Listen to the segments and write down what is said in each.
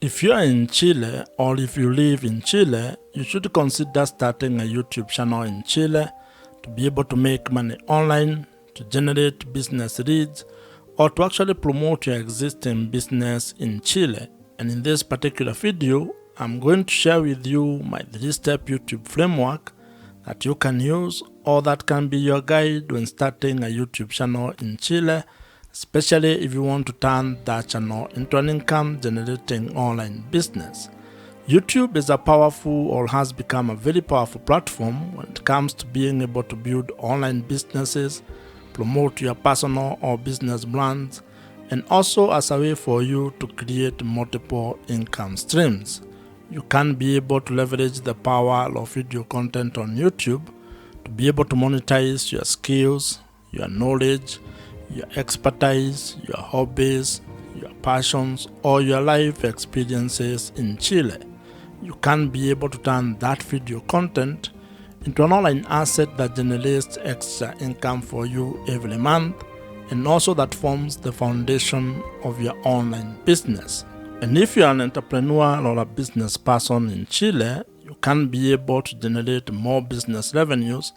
If you are in Chile or if you live in Chile, you should consider starting a YouTube channel in Chile to be able to make money online, to generate business leads, or to actually promote your existing business in Chile. And in this particular video, I'm going to share with you my 3-step YouTube framework that you can use or that can be your guide when starting a YouTube channel in Chile, especially if you want to turn that channel into an income generating online business. YouTube is a powerful or has become a very powerful platform when it comes to being able to build online businesses, promote your personal or business brands, and also as a way for you to create multiple income streams. You can be able to leverage the power of video content on YouTube to be able to monetize your skills, your knowledge, your expertise, your hobbies, your passions, or your life experiences in Chile. You can be able to turn that video content into an online asset that generates extra income for you every month, and also that forms the foundation of your online business. And if you are an entrepreneur or a business person in Chile, you can be able to generate more business revenues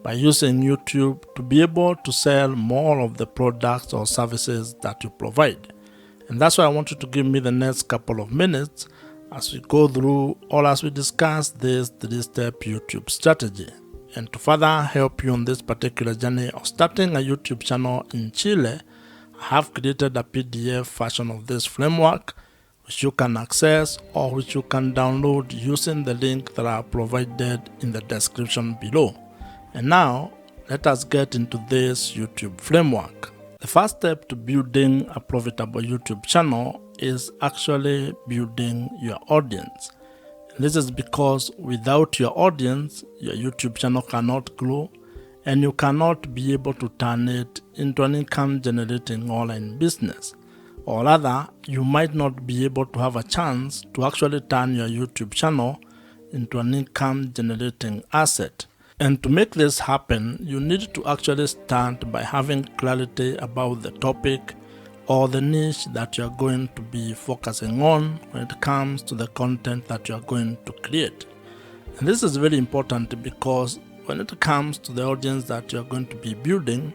by using YouTube to be able to sell more of the products or services that you provide. And that's why I want you to give me the next couple of minutes as we go through or as we discuss this 3-step YouTube strategy. And to further help you on this particular journey of starting a YouTube channel in Chile, I have created a PDF version of this framework which you can access or which you can download using the link that I have provided in the description below. And now, let us get into this YouTube framework. The first step to building a profitable YouTube channel is actually building your audience. And this is because without your audience, your YouTube channel cannot grow and you cannot be able to turn it into an income generating online business. Or rather, you might not be able to have a chance to actually turn your YouTube channel into an income generating asset. And to make this happen, you need to actually start by having clarity about the topic or the niche that you're going to be focusing on when it comes to the content that you're going to create. And this is very important because when it comes to the audience that you're going to be building,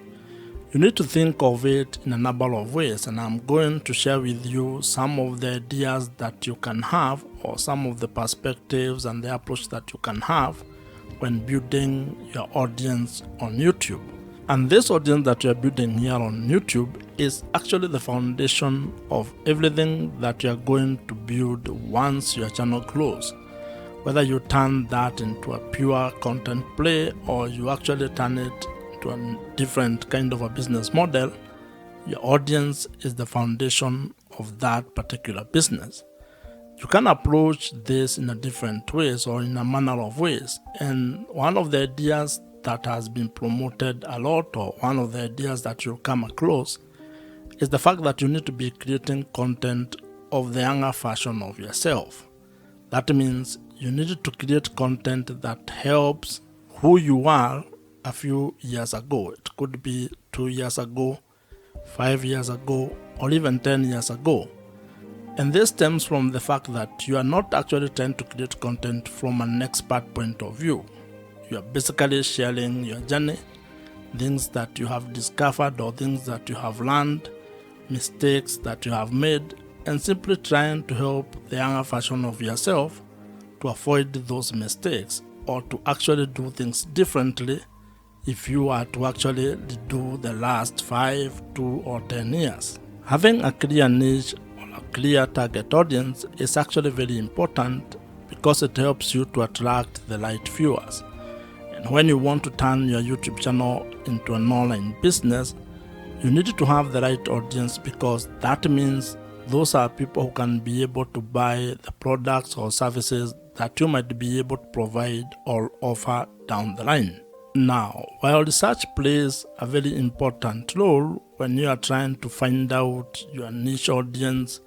you need to think of it in a number of ways, and I'm going to share with you some of the ideas that you can have or some of the perspectives and the approach that you can have when building your audience on YouTube. And this audience that you're building here on YouTube is actually the foundation of everything that you're going to build once your channel grows. Whether you turn that into a pure content play or you actually turn it to a different kind of a business model, your audience is the foundation of that particular business. You can approach this in a different ways or in a manner of ways. And one of the ideas that has been promoted a lot, or one of the ideas that you'll come across, is the fact that you need to be creating content of the younger version of yourself. That means you need to create content that helps who you are a few years ago. It could be 2 years ago, 5 years ago, or even 10 years ago. And this stems from the fact that you are not actually trying to create content from an expert point of view. You are basically sharing your journey, things that you have discovered or things that you have learned, mistakes that you have made, and simply trying to help the younger version of yourself to avoid those mistakes or to actually do things differently if you are to actually do the last 5, 2, or 10 years. Having a clear niche or a clear target audience is actually very important because it helps you to attract the right viewers. And when you want to turn your YouTube channel into an online business, you need to have the right audience because that means those are people who can be able to buy the products or services that you might be able to provide or offer down the line. Now, while research plays a very important role when you are trying to find out your niche audience,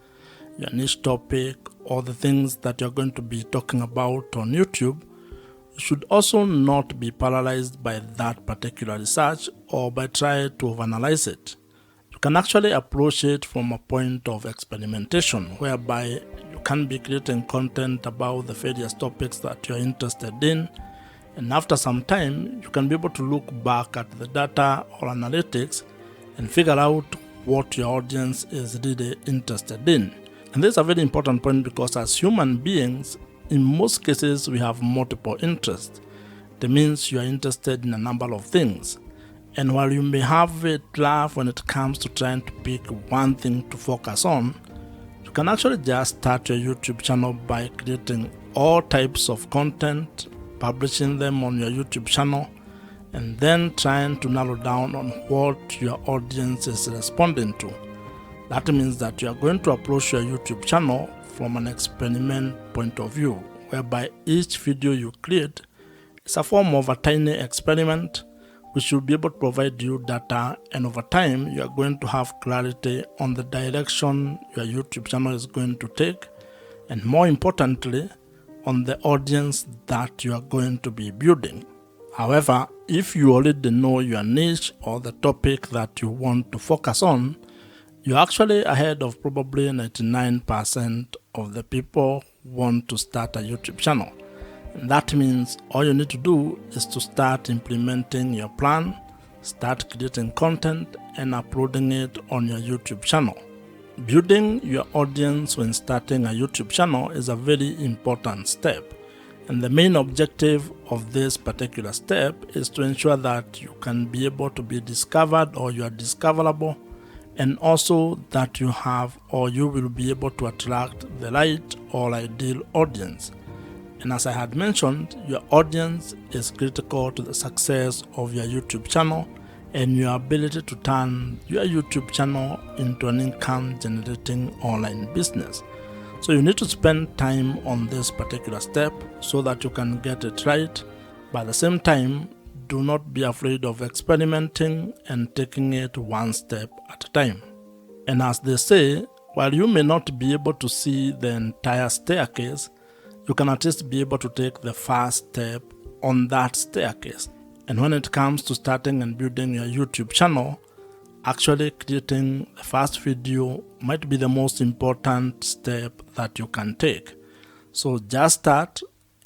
your niche topic, or the things that you're going to be talking about on YouTube, you should also not be paralyzed by that particular research or by trying to overanalyze it. You can actually approach it from a point of experimentation whereby you can be creating content about the various topics that you're interested in. And after some time, you can be able to look back at the data or analytics and figure out what your audience is really interested in. And this is a very important point because as human beings, in most cases, we have multiple interests. That means you are interested in a number of things. And while you may have a drive when it comes to trying to pick one thing to focus on, you can actually just start your YouTube channel by creating all types of content, publishing them on your YouTube channel, and then trying to narrow down on what your audience is responding to. That means that you are going to approach your YouTube channel from an experiment point of view, whereby each video you create is a form of a tiny experiment which will be able to provide you data, and over time you are going to have clarity on the direction your YouTube channel is going to take, and more importantly, on the audience that you are going to be building. However, if you already know your niche or the topic that you want to focus on, you're actually ahead of probably 99% of the people who want to start a YouTube channel. And that means all you need to do is to start implementing your plan, start creating content, and uploading it on your YouTube channel. Building your audience when starting a YouTube channel is a very important step. And the main objective of this particular step is to ensure that you can be able to be discovered or you are discoverable, and also that you have or you will be able to attract the right or ideal audience. And as I had mentioned, your audience is critical to the success of your YouTube channel and your ability to turn your YouTube channel into an income generating online business. So you need to spend time on this particular step so that you can get it right. But at the same time, do not be afraid of experimenting and taking it one step at a time. And as they say, while you may not be able to see the entire staircase, you can at least be able to take the first step on that staircase. And when it comes to starting and building your YouTube channel, actually creating the first video might be the most important step that you can take. So just start,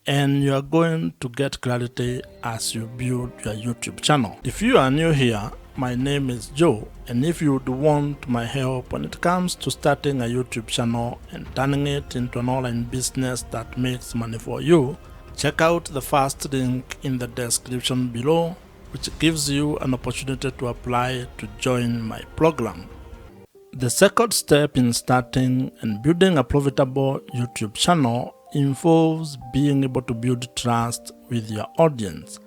and you are going to get clarity as you build your YouTube channel. If you are new here, my name is Joe, and if you would want my help when it comes to starting a YouTube channel and turning it into an online business that makes money for you, check out the first link in the description below, which gives you an opportunity to apply to join my program. The second step in starting and building a profitable YouTube channel involves being able to build trust with your audience.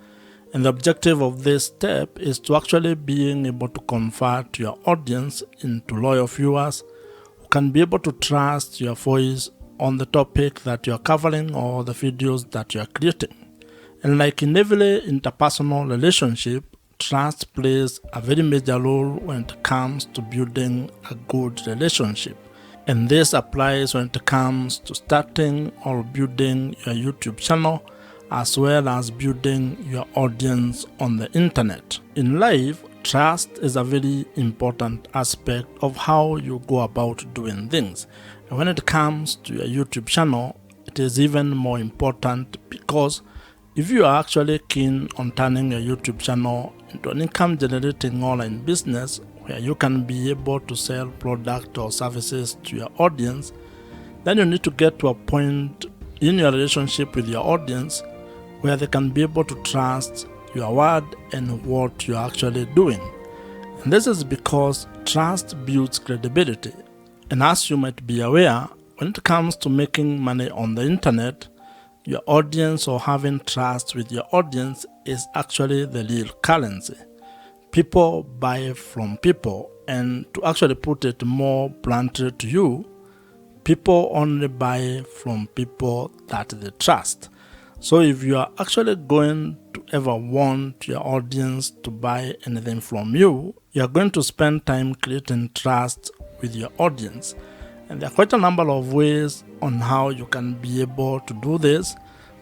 And the objective of this step is to actually being able to convert your audience into loyal viewers who can be able to trust your voice on the topic that you are covering or the videos that you are creating. And like in every interpersonal relationship, trust plays a very major role when it comes to building a good relationship. And this applies when it comes to starting or building your YouTube channel, as well as building your audience on the internet. In life, trust is a very important aspect of how you go about doing things. And when it comes to your YouTube channel, it is even more important, because if you are actually keen on turning your YouTube channel into an income generating online business where you can be able to sell product or services to your audience, then you need to get to a point in your relationship with your audience where they can be able to trust your word and what you're actually doing. And this is because trust builds credibility. And as you might be aware, when it comes to making money on the internet, your audience or having trust with your audience is actually the real currency. People buy from people, and to actually put it more bluntly to you, people only buy from people that they trust. So if you are actually going to ever want your audience to buy anything from you, you are going to spend time creating trust with your audience. And there are quite a number of ways on how you can be able to do this,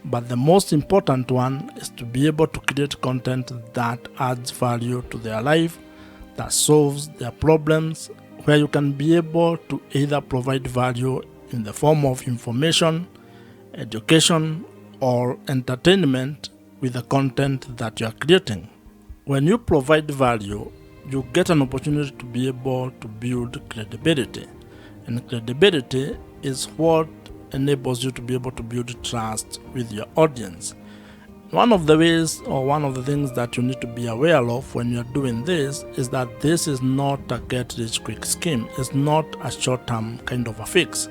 but the most important one is to be able to create content that adds value to their life, that solves their problems, where you can be able to either provide value in the form of information, education, or entertainment with the content that you are creating. When you provide value, you get an opportunity to be able to build credibility. And credibility is what enables you to be able to build trust with your audience. One of the ways or one of the things that you need to be aware of when you're doing this is that this is not a get-rich-quick scheme. It's not a short-term kind of a fix.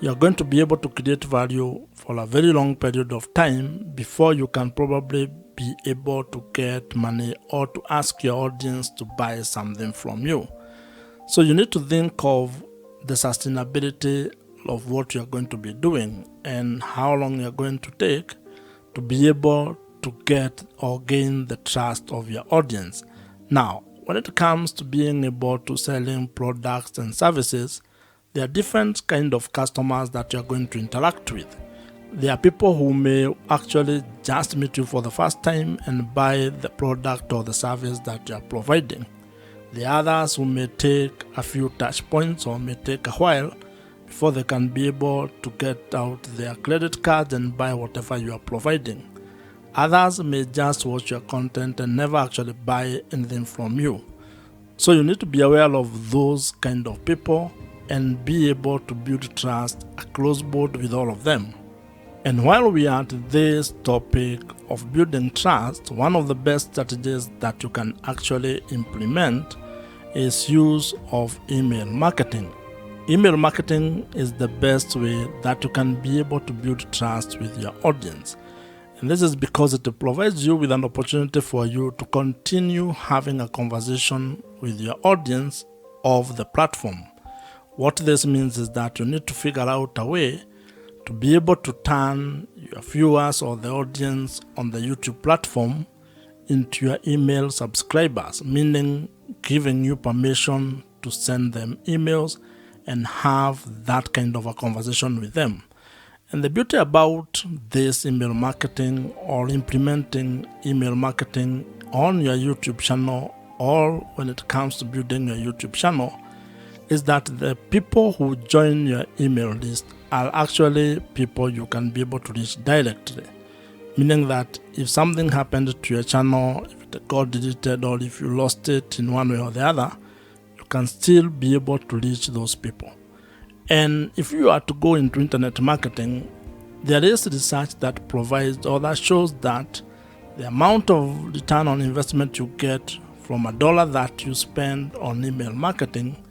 You're going to be able to create value for a very long period of time before you can probably be able to get money or to ask your audience to buy something from you. So you need to think of the sustainability of what you're going to be doing and how long you're going to take to be able to get or gain the trust of your audience. Now, when it comes to being able to selling products and services, there are different kind of customers that you're going to interact with. There are people who may actually just meet you for the first time and buy the product or the service that you are providing. The others who may take a few touch points or may take a while before they can be able to get out their credit card and buy whatever you are providing. Others may just watch your content and never actually buy anything from you. So you need to be aware of those kind of people and be able to build trust across board with all of them. And while we are at this topic of building trust, one of the best strategies that you can actually implement is use of email marketing. Email marketing is the best way that you can be able to build trust with your audience. And this is because it provides you with an opportunity for you to continue having a conversation with your audience of the platform. What this means is that you need to figure out a way to be able to turn your viewers or the audience on the YouTube platform into your email subscribers, meaning giving you permission to send them emails and have that kind of a conversation with them. And the beauty about this email marketing or implementing email marketing on your YouTube channel or when it comes to building your YouTube channel is that the people who join your email list are actually people you can be able to reach directly. Meaning that if something happened to your channel, if it got deleted or if you lost it in one way or the other, you can still be able to reach those people. And if you are to go into internet marketing, there is research that provides or that shows that the amount of return on investment you get from $1 that you spend on email marketing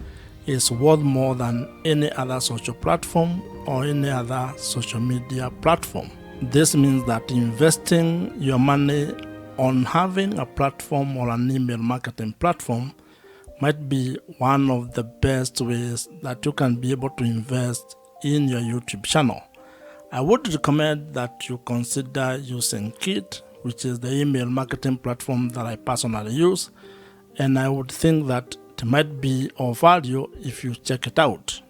is worth more than any other social platform or any other social media platform. This means that investing your money on having a platform or an email marketing platform might be one of the best ways that you can be able to invest in your YouTube channel. I would recommend that you consider using Kit, which is the email marketing platform that I personally use, and I would think that it might be of value if you check it out.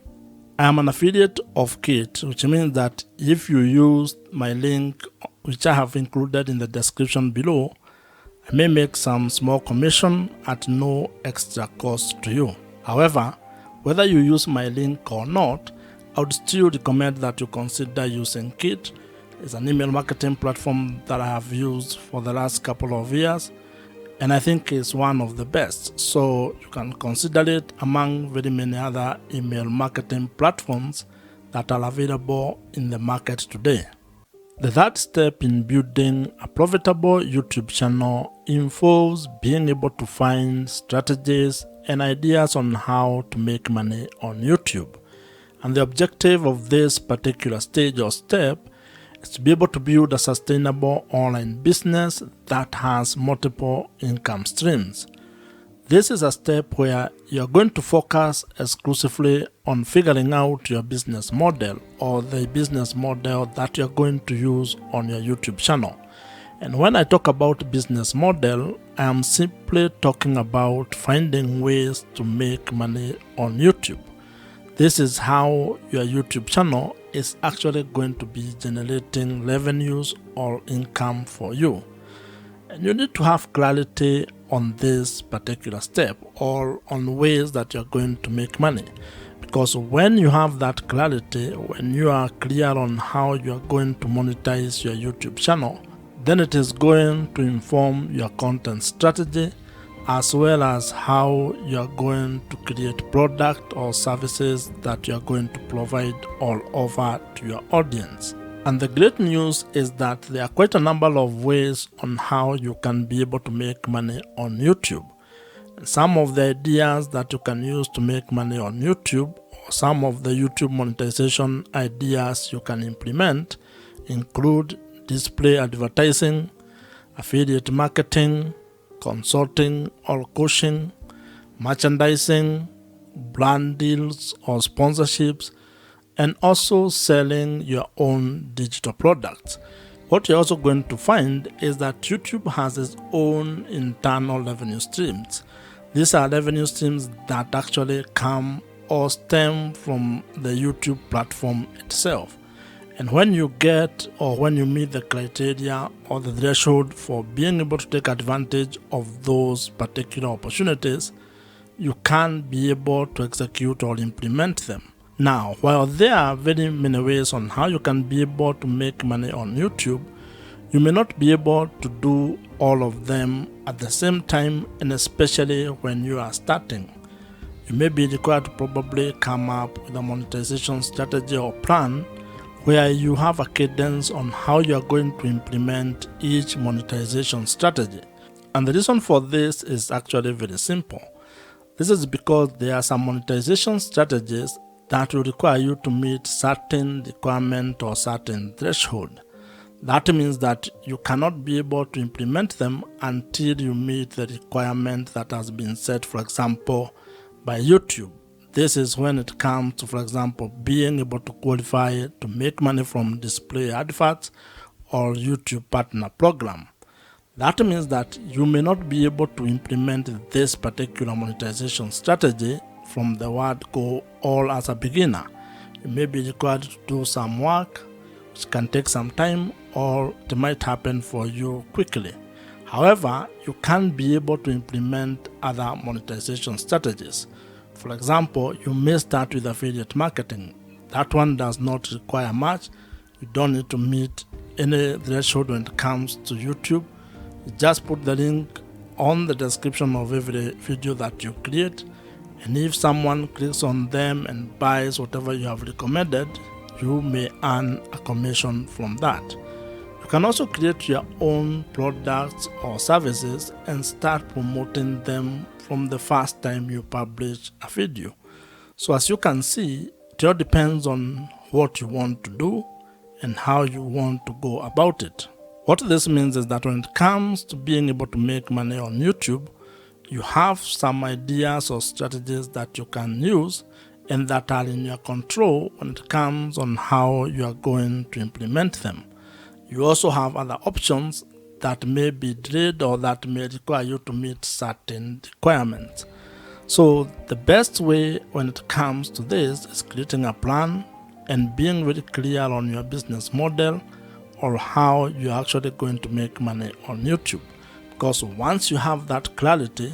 I am an affiliate of Kit, which means that if you use my link, which I have included in the description below, I may make some small commission at no extra cost to you. However, whether you use my link or not, I would still recommend that you consider using Kit. It's an email marketing platform that I have used for the last couple of years, and I think it's one of the best. So you can consider it among very many other email marketing platforms that are available in the market today. The third step in building a profitable YouTube channel involves being able to find strategies and ideas on how to make money on YouTube. And the objective of this particular stage or step is to be able to build a sustainable online business that has multiple income streams. This is a step where you're going to focus exclusively on figuring out your business model or the business model that you're going to use on your YouTube channel. And when I talk about business model, I am simply talking about finding ways to make money on YouTube. This is how your YouTube channel is actually going to be generating revenues or income for you. And you need to have clarity on this particular step or on ways that you're going to make money. Because when you have that clarity, when you are clear on how you are going to monetize your YouTube channel, then it is going to inform your content strategy as well as how you are going to create product or services that you are going to provide all over to your audience. And the great news is that there are quite a number of ways on how you can be able to make money on YouTube. Some of the ideas that you can use to make money on YouTube, or some of the YouTube monetization ideas you can implement, include display advertising, affiliate marketing, consulting or coaching, merchandising, brand deals or sponsorships, and also selling your own digital products. What you're also going to find is that YouTube has its own internal revenue streams. These are revenue streams that actually come or stem from the YouTube platform itself. And when you get or when you meet the criteria or the threshold for being able to take advantage of those particular opportunities, you can be able to execute or implement them. Now, while there are very many ways on how you can be able to make money on YouTube, you may not be able to do all of them at the same time, and especially when you are starting. You may be required to probably come up with a monetization strategy or plan where you have a cadence on how you are going to implement each monetization strategy. And the reason for this is actually very simple. This is because there are some monetization strategies that will require you to meet certain requirement or certain threshold. That means that you cannot be able to implement them until you meet the requirement that has been set, for example, by YouTube. This is when it comes to, for example, being able to qualify to make money from display adverts or YouTube partner program. That means that you may not be able to implement this particular monetization strategy from the word go all as a beginner. You may be required to do some work, which can take some time, or it might happen for you quickly. However, you can be able to implement other monetization strategies. For example, you may start with affiliate marketing. That one does not require much. You don't need to meet any threshold when it comes to YouTube. You just put the link on the description of every video that you create, and if someone clicks on them and buys whatever you have recommended, you may earn a commission from that. You can also create your own products or services and start promoting them from the first time you publish a video. So as you can see, it all depends on what you want to do and how you want to go about it. What this means is that when it comes to being able to make money on YouTube, you have some ideas or strategies that you can use and that are in your control when it comes on how you are going to implement them. You also have other options that may be delayed or that may require you to meet certain requirements. So the best way when it comes to this is creating a plan and being very clear on your business model or how you're actually going to make money on YouTube. Because once you have that clarity,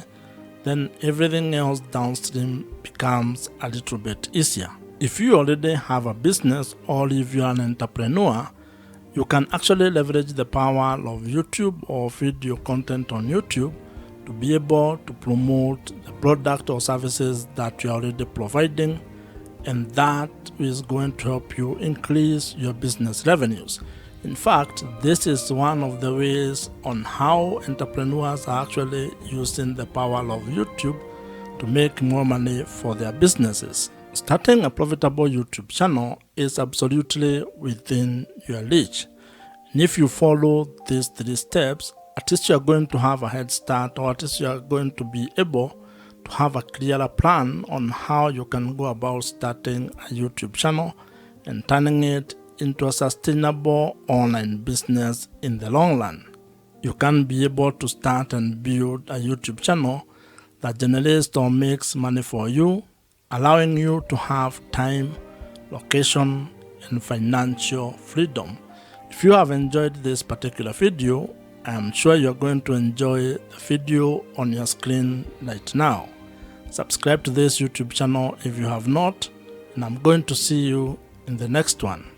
then everything else downstream becomes a little bit easier. If you already have a business or if you're an entrepreneur, you can actually leverage the power of YouTube or video content on YouTube to be able to promote the product or services that you're already providing, and that is going to help you increase your business revenues. In fact, this is one of the ways on how entrepreneurs are actually using the power of YouTube to make more money for their businesses. Starting a profitable YouTube channel is absolutely within your reach. And if you follow these 3 steps, at least you are going to have a head start, or at least you are going to be able to have a clearer plan on how you can go about starting a YouTube channel and turning it into a sustainable online business in the long run. You can be able to start and build a YouTube channel that generates or makes money for you, allowing you to have time, location, and financial freedom. If you have enjoyed this particular video, I am sure you're going to enjoy the video on your screen right now. Subscribe to this YouTube channel if you have not, and I'm going to see you in the next one.